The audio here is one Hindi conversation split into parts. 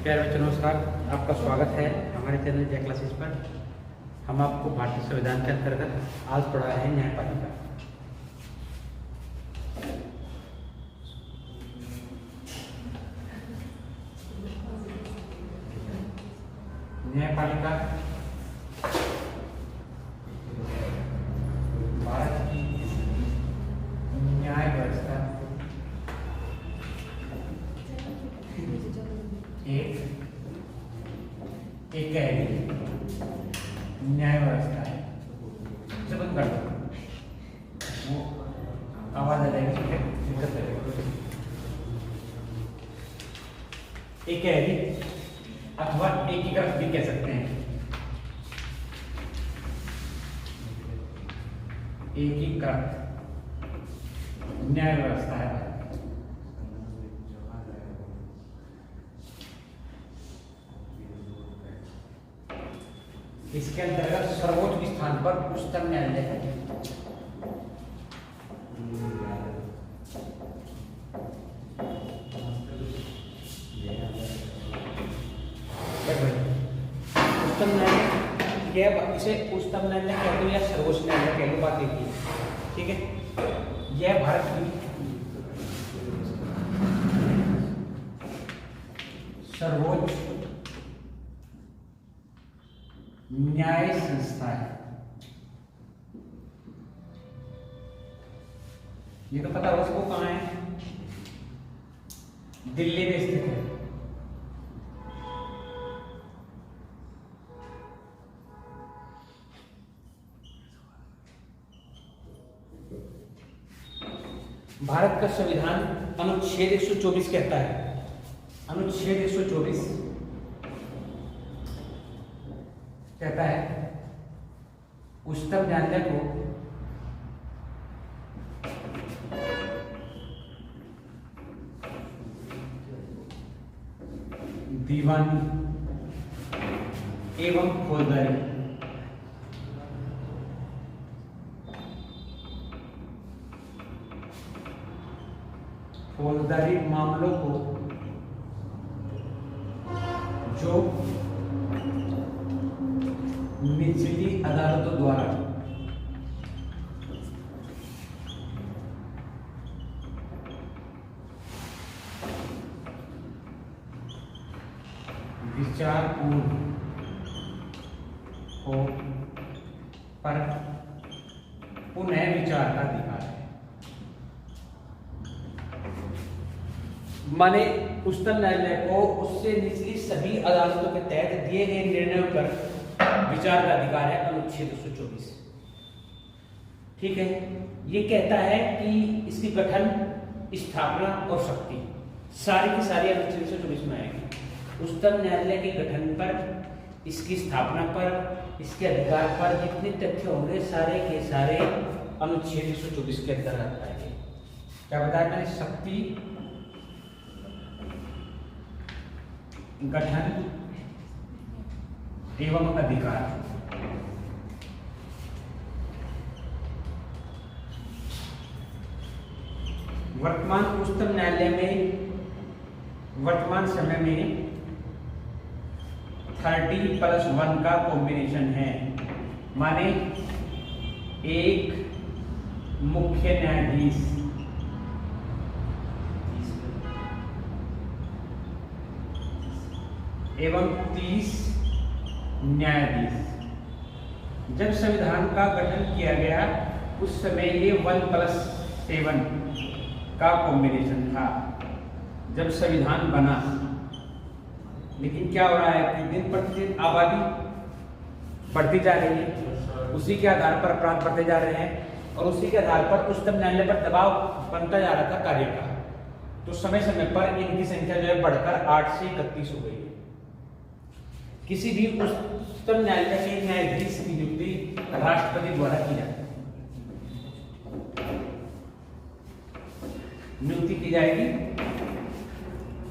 प्यारे बच्चों नमस्कार। आपका स्वागत है हमारे चैनल जय क्लासेस पर। हम आपको भारतीय संविधान के अंतर्गत आज पढ़ा रहे हैं न्यायपालिका। न्यायपालिका भारत की न्याय व्यवस्था एक गहरी न्याय व्यवस्था है। इसे बंद कर दो, वो आवाज आ जाएगी, दिक्कत करेगा। एक गहरी अथवा एकीकृत भी कह सकते हैं। एकीकृत न्याय व्यवस्था है। इसके अंतर्गत सर्वोच्च स्थान पर उच्चतम न्यायालय है। उच्चतम न्यायालय, इसे उच्चतम न्यायालय कह दो या सर्वोच्च न्यायालय कह दो, बात एक ही है। ठीक है, यह भारत की सर्वोच्च न्याय संस्था है। ये तो पता उसको कहाँ है, दिल्ली में स्थित है। भारत का संविधान अनुच्छेद 124 कहता है, अनुच्छेद 124 कहता है उच्चतम न्यायालय को दीवानी एवं फौजदारी मामलों को जो निचली अदालतों द्वारा विचारपूर्ण हो पर पुनः विचार का अधिकार है। माने उच्चतम न्यायालय को उससे निचली सभी अदालतों के तहत दिए गए निर्णयों पर विचार का अधिकार है। अनुच्छेद 124 ठीक है। ये कहता है कि इसकी गठन, स्थापना और शक्ति सारी की सारी अनुच्छेद 124 में आएगी। उच्चतम न्यायालय के गठन पर, इसकी स्थापना पर, इसके अधिकार पर जितने तथ्य होंगे सारे के सारे अनुच्छेद 124 के अंतर्गत आएंगे। क्या बताया मैंने? शक्ति, गठन एवं अधिकार। वर्तमान उच्चतम न्यायालय में वर्तमान समय में 30+1 का कॉम्बिनेशन है। माने एक मुख्य न्यायाधीश एवं 30 न्यायाधीश। जब संविधान का गठन किया गया उस समय ये 1+7 का कॉम्बिनेशन था जब संविधान बना। लेकिन क्या हो रहा है कि दिन प्रतिदिन आबादी बढ़ती जा रही है, उसी के आधार पर अपराध बढ़ते जा रहे हैं और उसी के आधार पर उच्चतम न्यायालय पर दबाव बनता जा रहा था कार्य का। तो समय समय पर इनकी संख्या जो है बढ़कर 8 से 31 हो गई। किसी भी उच्चतम न्यायालय के न्यायाधीश की नियुक्ति राष्ट्रपति द्वारा की जाती है। नियुक्ति की जाएगी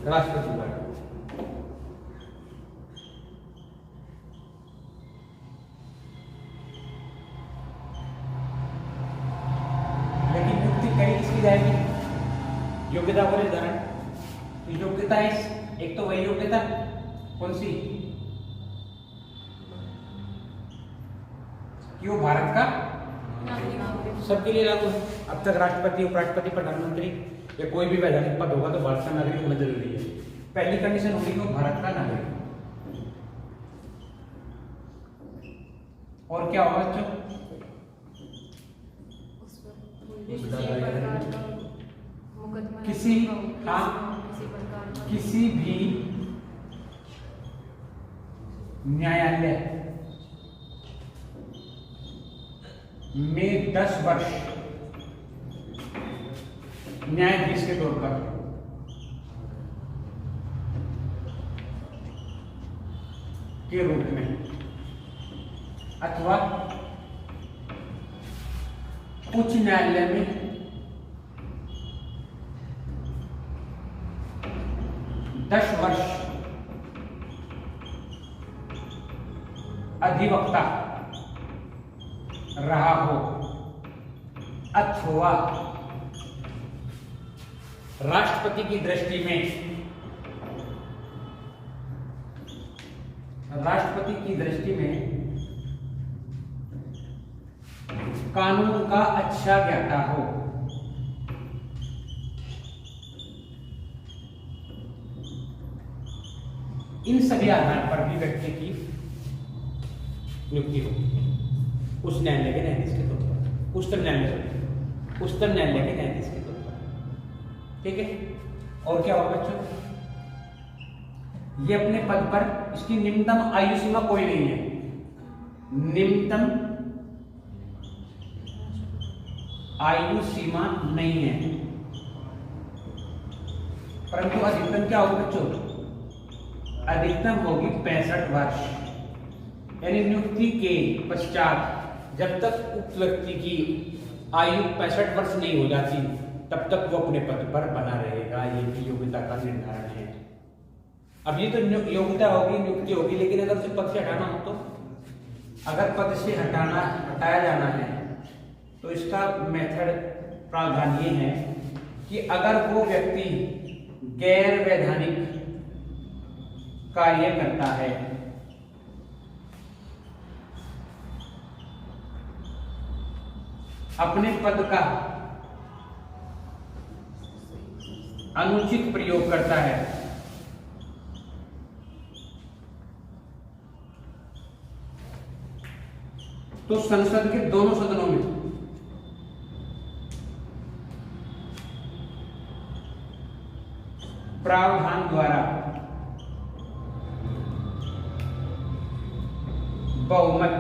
राष्ट्रपति द्वारा। लेकिन नियुक्ति कहीं किसकी जाएगी? योग्यता को निर्धारण। योग्यता एक तो वही योग्यता कौन सी? कि वो भारत का सबके लिए लागू है। अब तक राष्ट्रपति, उपराष्ट्रपति, प्रधानमंत्री या कोई भी वैधानिक पद होगा तो भारत का नागरिक होना जरूरी है। पहली कंडीशन होगी कि वो भारत का नागरिक। और क्या होगा बच्चों? किसी भी न्यायालय में 10 वर्ष न्यायाधीश के तौर पर के रूप में अथवा उच्च न्यायालय में 10 वर्ष अधिवक्ता रहा हो अथवा राष्ट्रपति की दृष्टि में कानून का अच्छा ज्ञाता हो। इन सभी आधार पर भी व्यक्ति की नियुक्ति होगी उस न्यायालय के न्यायाधीश के तौर पर, उच्चतम न्यायालय के न्यायाधीश के तौर पर। ठीक है। और क्या होगा बच्चों? ये अपने पद पर, इसकी निम्नतम आयु सीमा कोई नहीं है। निम्नतम आयु सीमा नहीं है, परंतु अधिकतम क्या होगी बच्चों? अधिकतम होगी 65 वर्ष। यानी नियुक्ति के पश्चात जब तक उक्त व्यक्ति की आयु 65 वर्ष नहीं हो जाती तब तक वो अपने पद पर बना रहेगा। ये भी योग्यता का निर्धारण है। अब ये तो योग्यता होगी, नियुक्ति होगी, लेकिन अगर उसे पद से हटाना हो तो, अगर पद से हटाया जाना है तो इसका मेथड प्रावधान ये है कि अगर वो व्यक्ति गैर वैधानिक कार्य करता है, अपने पद का अनुचित प्रयोग करता है, तो संसद के दोनों सदनों में प्रावधान द्वारा बहुमत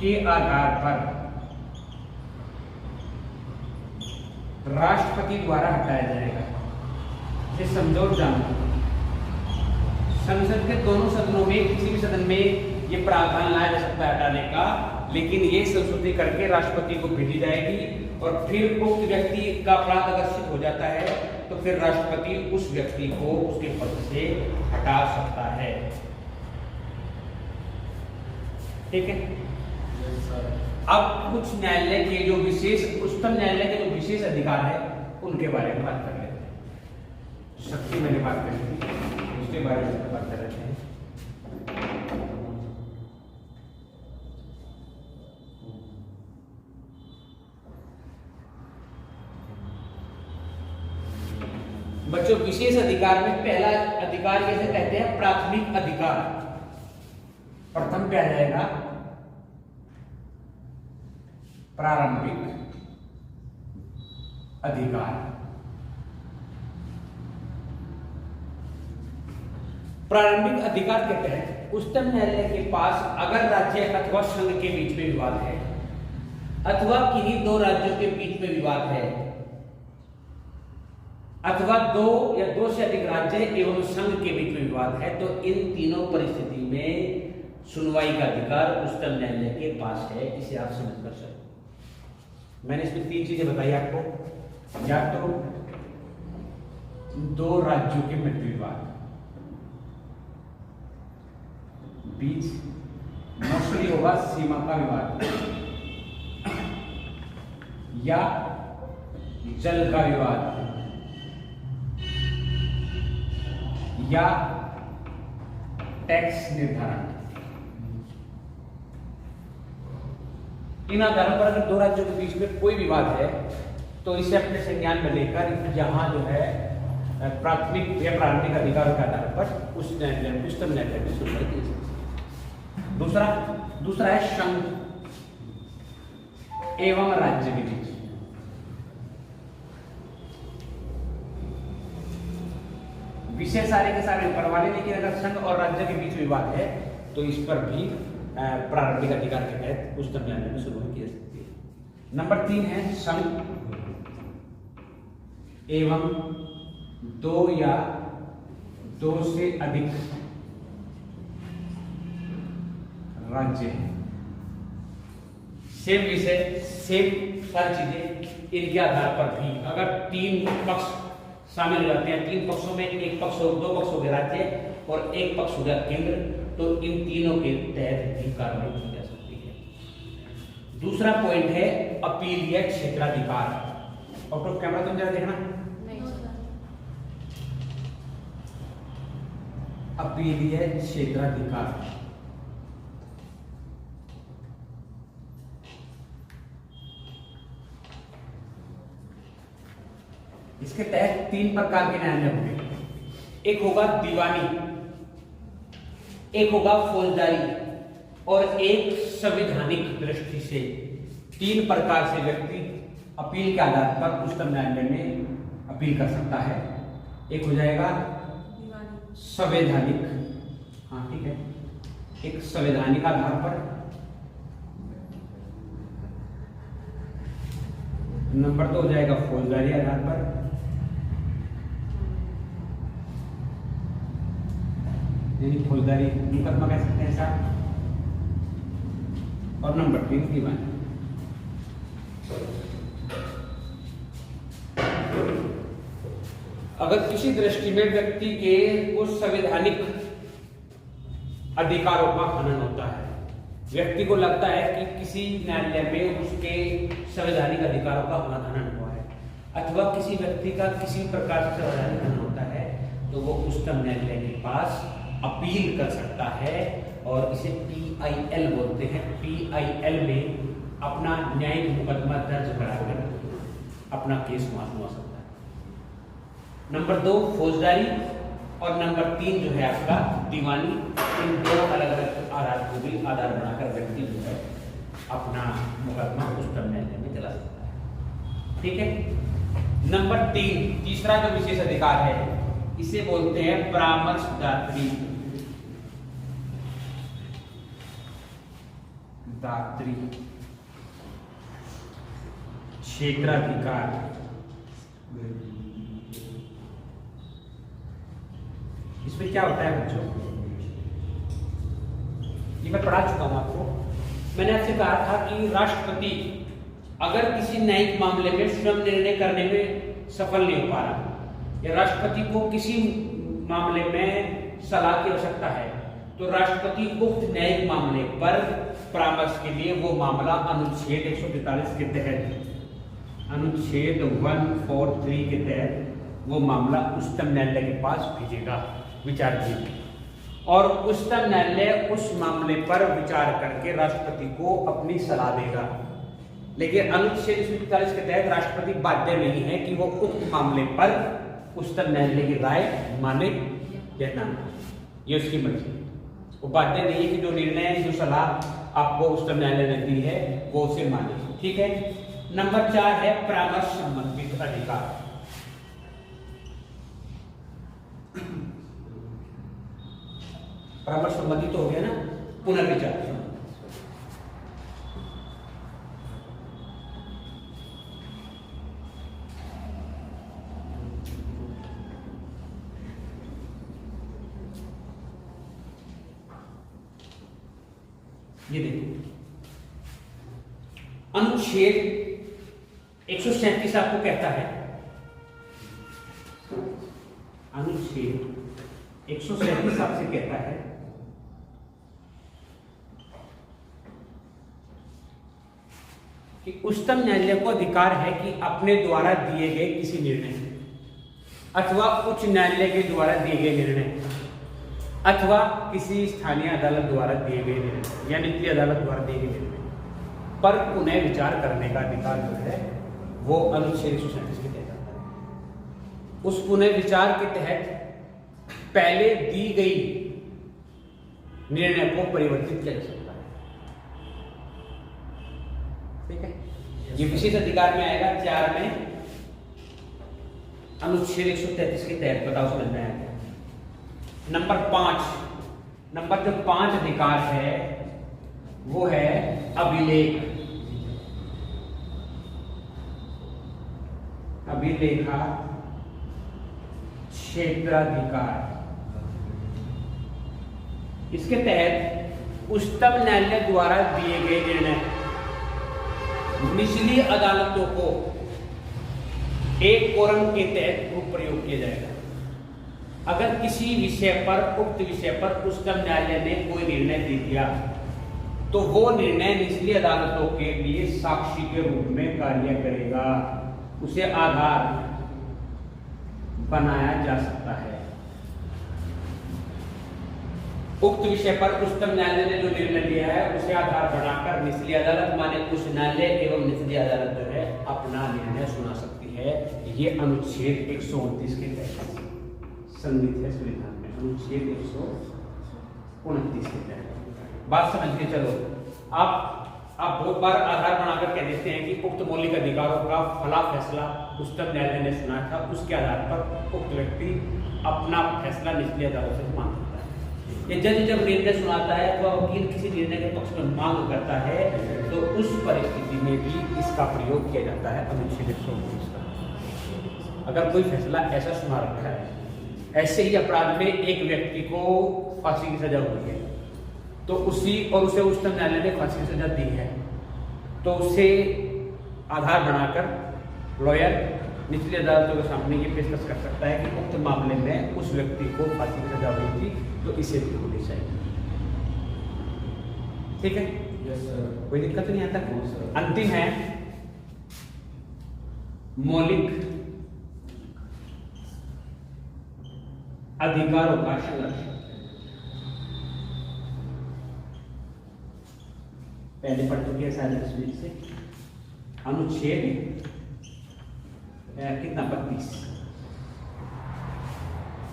के आधार पर राष्ट्रपति द्वारा हटाया जाएगा। ये समझो जानो, संसद के दोनों सदनों में किसी भी सदन में ये प्रावधान लाया जा सकता है हटाने का, लेकिन ये संशोधित करके राष्ट्रपति को भेजी जाएगी और फिर उक्त व्यक्ति का अपराध अगर सिद्ध हो जाता है तो फिर राष्ट्रपति उस व्यक्ति को उसके पद से हटा सकता है। ठीक है। अब उच्च न्यायालय के जो विशेष, उच्चतम न्यायालय के जो विशेष अधिकार है उनके बारे में बात कर लेते हैं। शक्ति मैंने बात करी थी, उसके बारे में बात कर लेते हैं। बच्चों, विशेष अधिकार में पहला अधिकार कैसे कहते हैं? प्राथमिक अधिकार। प्रथम क्या जाएगा? प्रारंभिक अधिकार। प्रारंभिक अधिकार कहते हैं उच्चतम न्यायालय के पास अगर राज्य अथवा संघ के बीच में विवाद है अथवा किन्हीं दो राज्यों के बीच में विवाद है अथवा दो या दो से अधिक राज्य एवं संघ के बीच में विवाद है, तो इन तीनों परिस्थिति में सुनवाई का अधिकार उच्चतम न्यायालय के पास है। इसे आप समझ कर सकते। मैंने इसमें 3 चीजें बताई आपको। या तो दो राज्यों के मध्य विवाद, बीच मोस्टली होगा सीमा का विवाद, या जल का विवाद, या टैक्स निर्धारण। इन आधारों पर अगर दो राज्यों के बीच में कोई विवाद है तो इसे अपने संज्ञान में लेकर जहां जो है प्राथमिक या प्रारंभिक अधिकारों के आधार पर उच्चतम न्यायालय में सुनवाई की जाती है। दूसरा है संघ एवं राज्य के बीच। विषय सारे के सारे ऊपर वाले, लेकिन अगर संघ और राज्य के बीच विवाद है तो इस पर भी प्रारंभिक अधिकार के तहत उच्चतम न्यायालय में सुनवाई की जा सकती है। नंबर 3 है संघ एवं दो या दो से अधिक राज्य। सेम विषय सेम सारी चीजें, इनके आधार पर भी अगर 3 पक्ष शामिल हो जाते हैं, 3 पक्षों में एक पक्ष और 2 पक्ष हो गए राज्य और एक पक्ष हो गया केंद्र, तो इन तीनों के तहत भी कार्रवाई की जा सकती है। दूसरा पॉइंट है अपीलीय क्षेत्राधिकार। आउट ऑफ कैमरा तुम जरा देखना। अपीलीय क्षेत्राधिकार इसके तहत 3 प्रकार के न्यायालय होंगे। एक होगा दीवानी, एक होगा फौजदारी और एक संवैधानिक दृष्टि से। 3 प्रकार से व्यक्ति अपील के आधार पर उच्चतम न्यायालय में अपील कर सकता है। एक हो जाएगा संवैधानिक, हाँ ठीक है, एक संवैधानिक आधार पर। नंबर 2 हो जाएगा फौजदारी आधार पर। यानी फौजदारी मुकदमा कह सकते हैं साहब। और नंबर 3 दीवानी। अगर किसी दृष्टि में व्यक्ति के उस संवैधानिक अधिकारों का हनन होता है, व्यक्ति को लगता है कि किसी न्यायालय में उसके संवैधानिक अधिकारों का हनन हुआ है, अथवा किसी व्यक्ति का किसी प्रकार से संवैधानिक हनन होता है, तो वो उच्चतम न्यायालय के पास अपील कर सकता है और इसे PIL बोलते हैं। PIL में अपना न्यायिक मुकदमा दर्ज कराकर अपना केस सुलझा सकता है। नंबर 2 फौजदारी और नंबर 3 जो है आपका दीवानी। इन 2 अलग अलग आधार को भी आधार बनाकर व्यक्ति जो है अपना मुकदमा उच्चतम न्यायालय में चला सकता है। ठीक है। नंबर 3 तीसरा जो विशेष अधिकार है इसे बोलते हैं परामर्शदात्री क्षेत्राधिकार। इसमें क्या होता है बच्चों, ये मैं पढ़ा चुका हूं आपको। मैंने आपसे कहा था कि राष्ट्रपति अगर किसी न्यायिक मामले में स्वयं निर्णय करने में सफल नहीं हो पा रहा या राष्ट्रपति को किसी मामले में सलाह की आवश्यकता है, तो राष्ट्रपति उक्त न्यायिक मामले पर परामर्श के लिए वो मामला अनुच्छेद 143 के तहत, अनुच्छेद 143 के तहत वो मामला उच्चतम न्यायालय के पास भेजेगा विचार के लिए, और उच्चतम न्यायालय उस मामले पर विचार करके राष्ट्रपति को अपनी सलाह देगा। लेकिन अनुच्छेद 143 के तहत राष्ट्रपति बाध्य नहीं है कि वो उक्त मामले पर उच्चतम न्यायालय की राय माने या ना, ये उसकी मर्जी। वो बाध्य नहीं है कि जो निर्णय जो सलाह आपको उच्चतम न्यायालय ने दी है वो उसे माने। ठीक है। नंबर 4 है परामर्श संबंधित अधिकार। परामर्श संबंधित हो गया ना, पुनर्विचार। ये देखो अनुच्छेद 137 आपको कहता है, अनुच्छेद 137 आपसे कहता है कि उच्चतम न्यायालय को अधिकार है कि अपने द्वारा दिए गए किसी निर्णय अथवा उच्च न्यायालय के द्वारा दिए गए निर्णय अथवा किसी स्थानीय अदालत द्वारा दिए गए निर्णय या निचली अदालत द्वारा दिए गए निर्णय पर पुनः विचार करने का अधिकार जो है वो अनुच्छेद 137 के तहत आता है। उस पुनः विचार के तहत पहले दी गई निर्णय को परिवर्तित किया जा सकता है। ठीक है, ये विशेष अधिकार में आएगा 4 में अनुच्छेद 133 के तहत बताओ समझ में आएगा। नंबर जो 5 अधिकार है वो है अभिलेख, अभिलेखा क्षेत्राधिकार। इसके तहत उच्चतम न्यायालय द्वारा दिए गए निर्णय निचली अदालतों को एक कोरम के तहत प्रयोग किया जाएगा। अगर किसी विषय पर उक्त विषय पर उच्चतम न्यायालय ने कोई निर्णय दे दिया तो वो निर्णय निचली अदालतों के लिए साक्षी के रूप में कार्य करेगा, उसे आधार बनाया जा सकता है। उक्त विषय पर उच्चतम न्यायालय ने जो निर्णय लिया है उसे आधार बनाकर निचली अदालत माने उच्च न्यायालय एवं निचली अदालत जो है अपना निर्णय सुना सकती है। ये अनुच्छेद 129 के तहत संविधान है, संविधान में अनुच्छेद 129 के तहत। बात समझ के चलो। आप बहुत बार आधार बनाकर कह देते हैं कि उक्त मौलिक अधिकारों का फला फैसला उच्चतम न्यायालय ने सुना था, उसके आधार पर उक्त व्यक्ति अपना फैसला निचली अदालत से मान सकता है। ये जज जब निर्णय सुनाता है तो वकील किसी निर्णय के पक्ष में मांग करता है तो उस परिस्थिति में भी इसका प्रयोग किया जाता है अनुच्छेद 129 का। अगर कोई फैसला ऐसा सुना रखा है, ऐसे ही अपराध में एक व्यक्ति को फांसी की सजा हुई है तो उसे उच्चतम न्यायालय ने फांसी की सजा दी है तो उसे आधार बनाकर लॉयर निचली अदालतों के सामने ये पेशकश कर सकता है कि उक्त मामले में उस व्यक्ति को फांसी की सजा हुई थी तो इसे भी होनी चाहिए। ठीक है, कोई दिक्कत नहीं आता। अंतिम है मौलिक अधिकारों का संरक्षण। पहले पढ़ चुके हैं शायद तस्वीर से अनुच्छेद कितना 32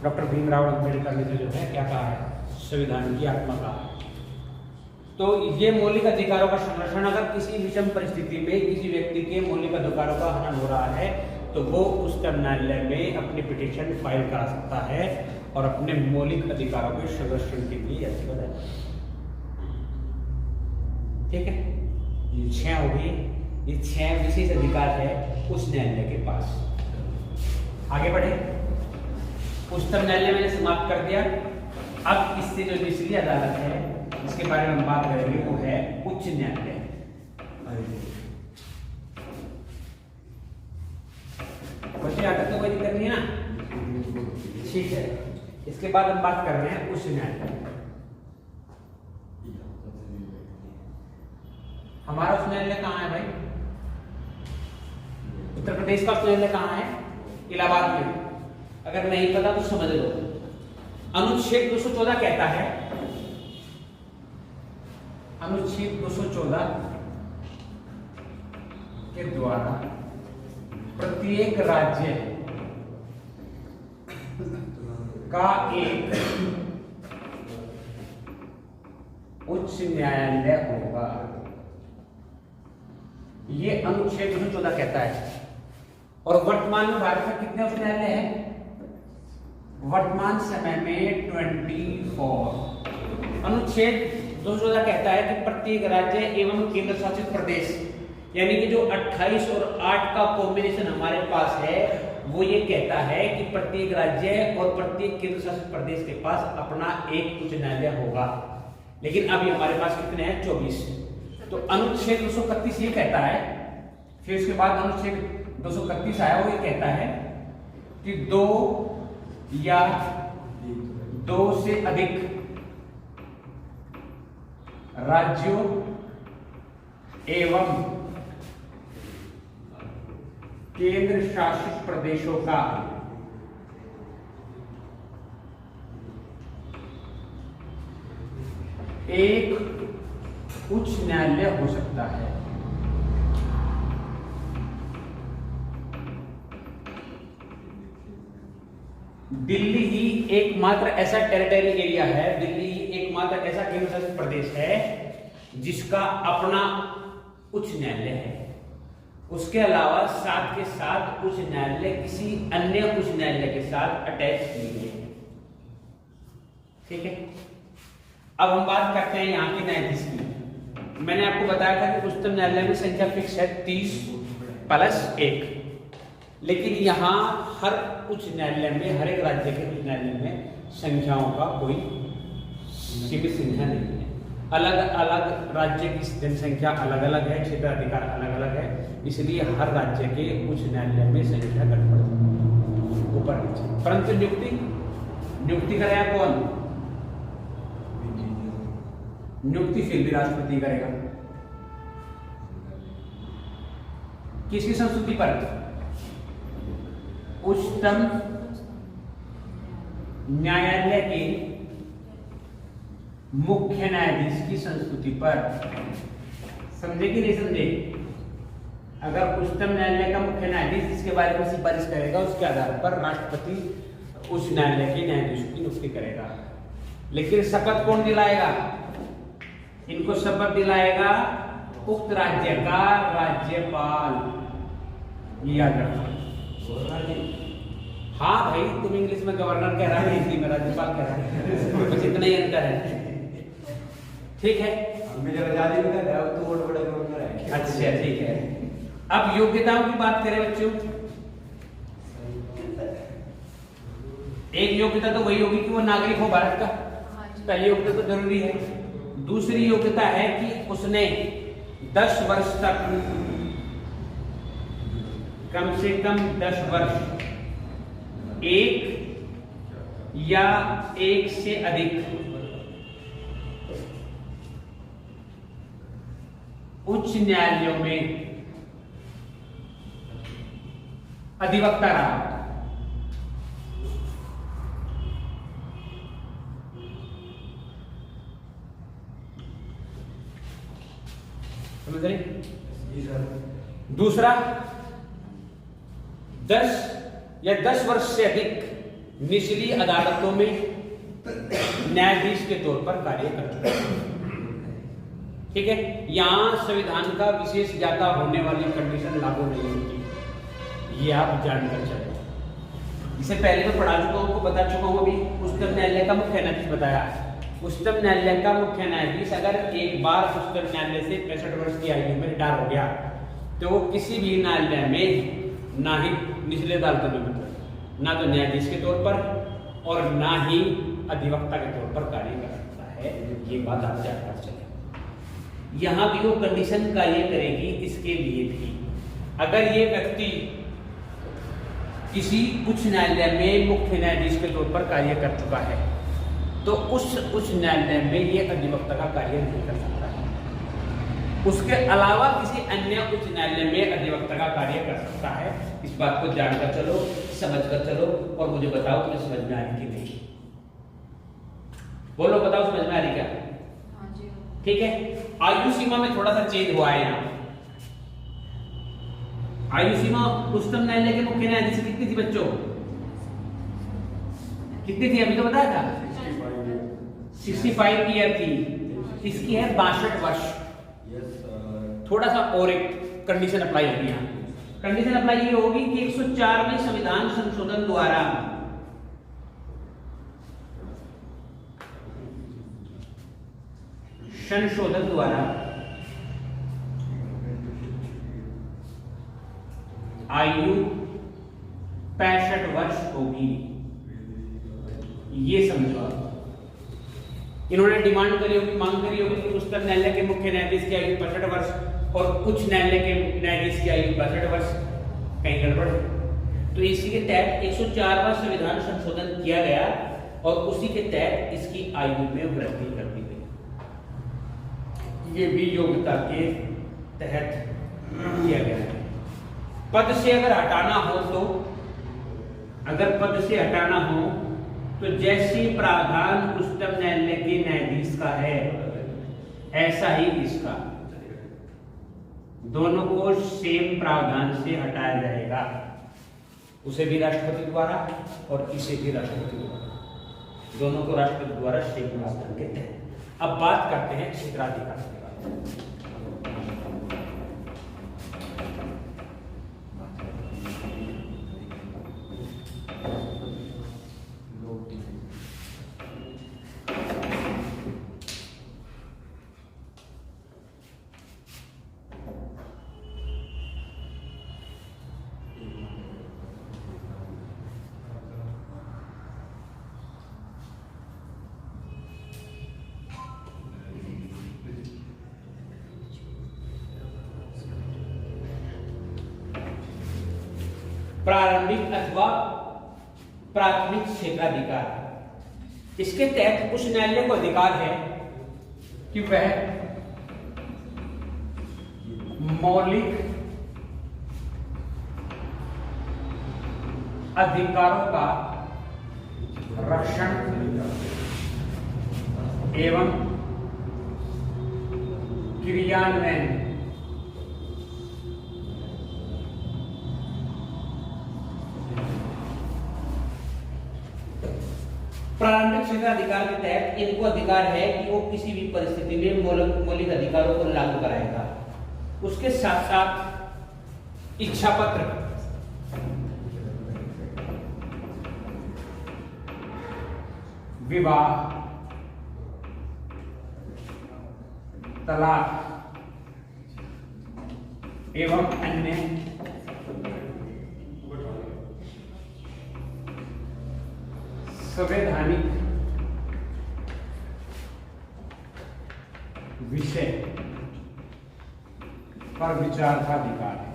डॉक्टर भीमराव अम्बेडकर ने जो है क्या कहा है, संविधान की आत्मा कहा है। तो ये मौलिक अधिकारों का संरक्षण अगर किसी विषम परिस्थिति में किसी व्यक्ति के मौलिक अधिकारों का हनन हो रहा है तो वो उच्चतम न्यायालय में अपनी पिटीशन फाइल करा सकता है और अपने मौलिक अधिकारों के संरक्षण के लिए याचिका दायर। ठीक है, ये 6 हो गई। ये 6 विशेष अधिकार है उच्च न्यायालय के पास। आगे बढ़े। उच्चतम न्यायालय मैंने समाप्त कर दिया। अब इससे जो निचली अदालत है इसके बारे में हम बात करेंगे, वो है उच्च न्यायालय। आकर तो कोई दिक्कत नहीं है ना, ठीक है। इसके बाद हम बात कर रहे हैं उच्च न्यायालय। हमारा उच्च न्यायालय कहाँ है भाई? उत्तर प्रदेश का उच्च न्यायालय कहाँ है? इलाहाबाद में। अगर नहीं पता तो समझ लो। अनुच्छेद 214 कहता है, अनुच्छेद 214 के द्वारा प्रत्येक राज्य का एक उच्च न्यायालय होगा। ये अनुच्छेद 214 कहता है। और वर्तमान में भारत में कितने उच्च न्यायालय हैं? वर्तमान समय में 24। अनुच्छेद 214 कहता है कि प्रत्येक राज्य एवं केंद्र शासित प्रदेश, यानी कि जो 28 और 8 का कॉम्बिनेशन हमारे पास है, वो ये कहता है कि प्रत्येक राज्य और प्रत्येक केंद्र शासित प्रदेश के पास अपना एक उच्च न्यायालय होगा। लेकिन अभी हमारे पास कितने हैं? 24। तो अनुच्छेद 231 ये कहता है, फिर उसके बाद अनुच्छेद 231 आया, वो ये कहता है कि 2 या 2 से अधिक राज्यों एवं केंद्र शासित प्रदेशों का एक उच्च न्यायालय हो सकता है। दिल्ली ही एकमात्र ऐसा टेरिटरी एरिया है, दिल्ली ही एकमात्र ऐसा केंद्र शासित प्रदेश है जिसका अपना उच्च न्यायालय है। उसके अलावा साथ के साथ उच्च न्यायालय किसी अन्य उच्च न्यायालय के साथ अटैच किए गए हैं। ठीक है, अब हम बात करते हैं यहाँ के न्यायाधीश की। मैंने आपको बताया था कि उच्चतम न्यायालय में संख्या फिक्स है 30+1, लेकिन यहाँ हर उच्च न्यायालय में, हर एक राज्य के उच्च न्यायालय में संख्याओं का कोई सीमित संख्या नहीं है। अलग अलग राज्य की जनसंख्या अलग अलग है, क्षेत्राधिकार अलग अलग है, इसलिए हर राज्य के उच्च न्यायालय में संख्या गड़बड़ ऊपर नीचे। परंतु नियुक्ति करेगा कौन? नियुक्ति फिर भी राष्ट्रपति करेगा। किसकी संस्तुति पर? उच्चतम न्यायालय के मुख्य न्यायाधीश की संस्तुति पर। समझे कि नहीं समझे? अगर उच्चतम न्यायालय का मुख्य न्यायाधीश जिसके बारे में सिफारिश करेगा, उसके आधार पर राष्ट्रपति उच्च न्यायालय के न्यायाधीशों की नियुक्ति करेगा। लेकिन शपथ कौन दिलाएगा? इनको शपथ दिलाएगा उक्त राज्य का राज्यपाल। याद रखना। हाँ भाई, तुम इंग्लिश में गवर्नर कह रहा है, हिंदी में राज्यपाल कह रहा है, बस इतना ही अंतर है। ठीक है, अच्छा ठीक है। अब योग्यताओं की बात करें बच्चों, एक योग्यता तो वही होगी कि वो नागरिक हो भारत का, पहली योग्यता तो जरूरी है। दूसरी योग्यता है कि उसने 10 वर्ष तक, कम से कम 10 वर्ष एक या एक से अधिक उच्च न्यायालयों में अधिवक्ता रहा। समझ रहे? दूसरा, 10 या 10 वर्ष से अधिक निचली अदालतों में न्यायाधीश के तौर पर कार्य कर चुका है। ठीक है, यहां संविधान का विशेष ज्ञाता होने वाली कंडीशन लागू नहीं होती, ये आप जानकर चलो। इससे पहले तो पढ़ा चुका हूं, बता चुका हूं। अभी उच्चतम न्यायालय का मुख्य न्यायाधीश बताया। उच्चतम न्यायालय का मुख्य न्यायाधीश अगर एक बार उच्चतम न्यायालय से 65 वर्ष की आयु में रिटायर हो गया तो वो किसी भी न्यायालय में ना ही निचले अदालतों में, ना तो न्यायाधीश के तौर पर और ना ही अधिवक्ता के तौर पर कार्य कर सकता है। ये बात आप जानकर चले। यहाँ भी वो कंडीशन कार्य करेगी इसके लिए भी, अगर ये व्यक्ति किसी उच्च न्यायालय में मुख्य न्यायाधीश के तौर पर कार्य कर चुका है तो उस उच्च न्यायालय में ये अधिवक्ता का कार्य नहीं कर सकता है। उसके अलावा किसी अन्य उच्च न्यायालय में अधिवक्ता का कार्य कर सकता है। इस बात को जानकर चलो, समझकर चलो और मुझे बताओ तुम्हें समझ में आ रही कि नहीं। बोलो, बताओ समझ में आ रही क्या? ठीक है, आयु सीमा में थोड़ा सा चेंज हुआ है। यहाँ आयु सीमा उच्चतम न्यायालय के मुख्य न्यायाधीश कितनी थी बच्चों? कितनी थी? अभी तो बताया था 65 ईयर थी। इसकी है 62 वर्ष। थोड़ा सा और एक कंडीशन अप्लाई होगी यहाँ। कंडीशन अप्लाई ये होगी कि 104 में संविधान संशोधन द्वारा आयु 65 वर्ष होगी। ये समझो आप। इन्होंने डिमांड करी होगी, मांग करी होगी कि उच्चतम न्यायालय के मुख्य न्यायाधीश की आयु 65 वर्ष और उच्च न्यायालय के न्यायाधीश की आयु 62 वर्ष। कहीं गड़बड़ है। तो इसी के तहत 104वां संविधान संशोधन किया गया और उसी के तहत इसकी आयु में वृद्धि कर दी गई। ये भी योग्यता के तहत किया गया है। पद से अगर हटाना हो तो, अगर पद से हटाना हो तो जैसे प्रावधान उच्चतम न्यायालय के न्यायाधीश का है ऐसा ही इसका, दोनों को सेम प्रावधान से हटाया जाएगा, उसे भी राष्ट्रपति द्वारा और इसे भी राष्ट्रपति द्वारा, दोनों को राष्ट्रपति द्वारा सेम प्रावधान कहते हैं। अब बात करते हैं क्षेत्राधिकार के बारे में। प्रारंभिक अथवा प्राथमिक क्षेत्राधिकार, इसके तहत उच्च न्यायालय को अधिकार है कि वह मौलिक अधिकारों का रक्षण एवं क्रियान्वयन प्रारंभिक क्षेत्राधिकार के तहत इनको अधिकार है कि वो किसी भी परिस्थिति में मौलिक अधिकारों को लागू कराएगा। उसके साथ साथ इच्छा पत्र, विवाह, तलाक एवं अन्य संवैधानिक विषय पर विचार का अधिकार है।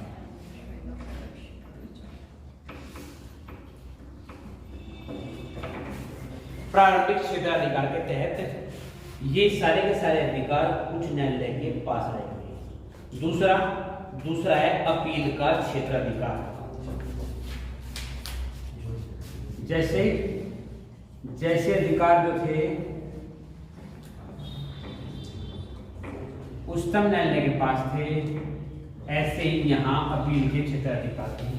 प्रारंभिक क्षेत्राधिकार के तहत ये सारे के सारे अधिकार उच्च न्यायालय के पास रहेंगे। दूसरा है अपील का क्षेत्राधिकार। जैसे अधिकार जो थे उच्चतम न्यायालय के पास थे, ऐसे ही यहाँ अपील के क्षेत्राधिकार भी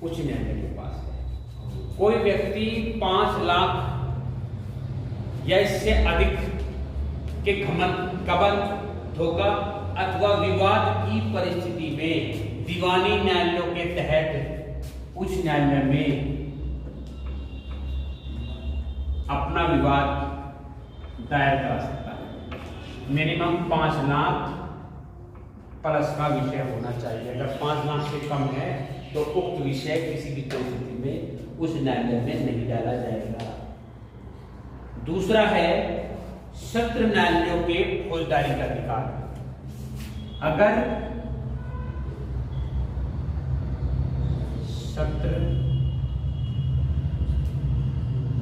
उच्च न्यायालय के पास है। कोई व्यक्ति 5 लाख या इससे अधिक के कबल, धोखा अथवा विवाद की परिस्थिति में दीवानी न्यायालयों के तहत उच्च न्यायालय में अपना विवाद दायर करा सकता है। मिनिमम 5 लाख प्लस का विषय होना चाहिए। अगर 5 लाख से कम है तो उक्त विषय किसी भी परिस्थिति में उस न्यायालय में नहीं डाला जाएगा। दूसरा है सत्र न्यायालयों के फौजदारी का अधिकार। अगर सत्र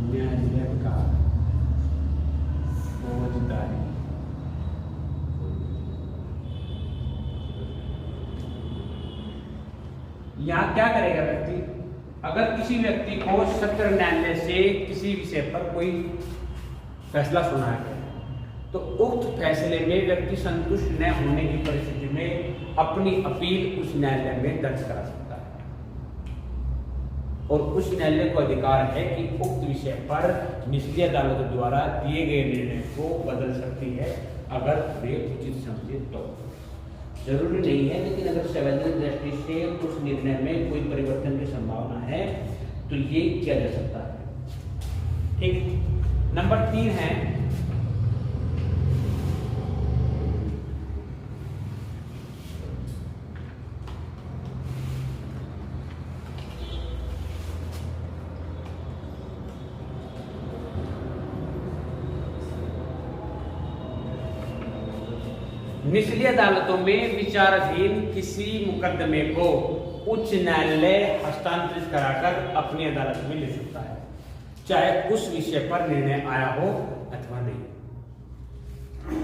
न्यायालय का फौजदारी यहां क्या करेगा व्यक्ति? अगर किसी व्यक्ति को सत्र न्यायालय से किसी विषय पर कोई फैसला सुनाया गया तो उक्त फैसले में व्यक्ति संतुष्ट न होने की परिस्थिति में अपनी अपील उस न्यायालय में दर्ज करा सकता है और उस न्यायालय को अधिकार है कि उक्त विषय पर निचली अदालत द्वारा दिए गए निर्णय को बदल सकती है अगर वे उचित समझे तो। जरूरी नहीं है, लेकिन अगर संवैधानिक दृष्टि से उस निर्णय में कोई परिवर्तन की संभावना है तो ये किया जा सकता है। ठीक। नंबर 3 है निचली अदालतों में विचाराधीन किसी मुकदमे को उच्च न्यायालय हस्तांतरित कराकर अपनी अदालत में ले सकता है, चाहे उस विषय पर निर्णय आया हो अथवा नहीं।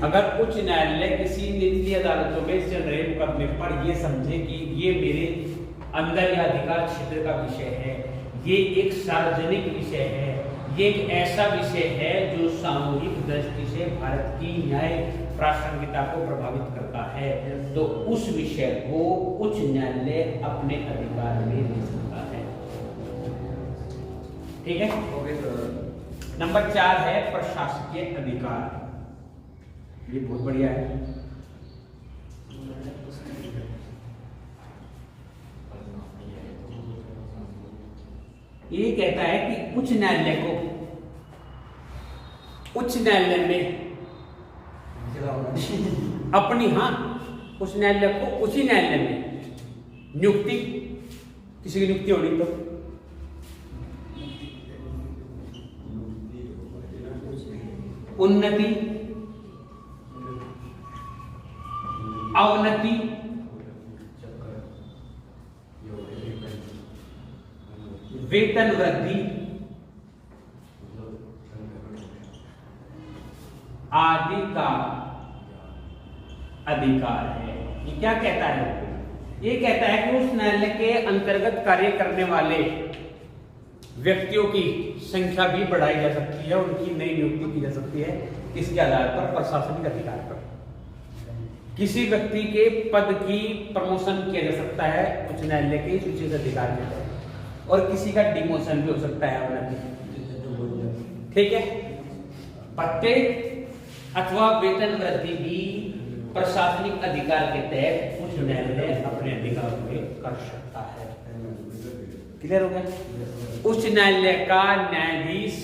अगर उच्च न्यायालय किसी निचली अदालतों में चल रहे मुकदमे पर यह समझे कि ये मेरे अंदर या अधिकार क्षेत्र का विषय है, ये एक सार्वजनिक विषय है, ये एक ऐसा विषय है जो सामूहिक दृष्टि से भारत की न्याय प्रासंगिकता को प्रभावित करता है तो उस विषय को उच्च न्यायालय अपने अधिकार में ले सकता है। ठीक है। नंबर 4 है प्रशासकीय अधिकार। ये बहुत बढ़िया है। ये कहता है कि उच्च न्यायालय में अपनी उच्च न्यायालय को उसी न्यायालय में नियुक्ति, किसी की नियुक्ति होनी तो उन्नति, अवनति, वेतन वृद्धि आदि का अधिकार है। ये क्या कहता है? ये कहता है कि उस न्यायालय के अंतर्गत कार्य करने वाले व्यक्तियों की संख्या भी बढ़ाई जा सकती है, उनकी नई नियुक्ति की जा सकती है। इसके आधार पर प्रशासनिक अधिकार पर किसी व्यक्ति के पद की प्रमोशन किया जा सकता है उच्च न्यायालय के इस विशेष अधिकार के तहत, और किसी का डिमोशन भी हो सकता है अवनति। ठीक है। भत्ते अथवा वेतन वृद्धि भी प्रशासनिक अधिकार के तहत उच्च न्यायालय अपने अधिकार में कर सकता है। क्लियर हो गया? उच्च न्यायालय का न्यायाधीश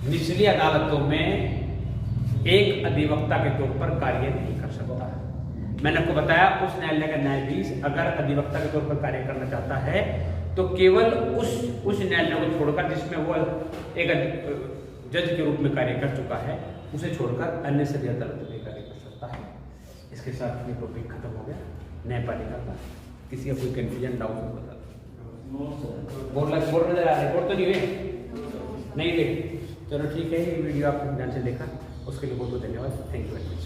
निचली अदालतों में एक अधिवक्ता के तौर पर कार्य नहीं कर सकता। मैंने आपको बताया उस न्यायालय का न्यायाधीश अगर अधिवक्ता के तौर पर कार्य करना चाहता है तो केवल उस न्यायालय को छोड़कर जिसमें वो एक जज के रूप में कार्य कर चुका है उसे छोड़कर अन्य सभी अदालतों में कार्य कर सकता है। इसके साथ ये टॉपिक खत्म हो गया न्यायपालिका का। किसी का कोई कंफ्यूजन डाउट हो बता बोर्ड नजर आ रहा है? बोर्ड तो नहीं हुए? नहीं हुए? चलो ठीक है। ये वीडियो आपने ध्यान से देखा उसके लिए बहुत बहुत धन्यवाद। Thank you very much.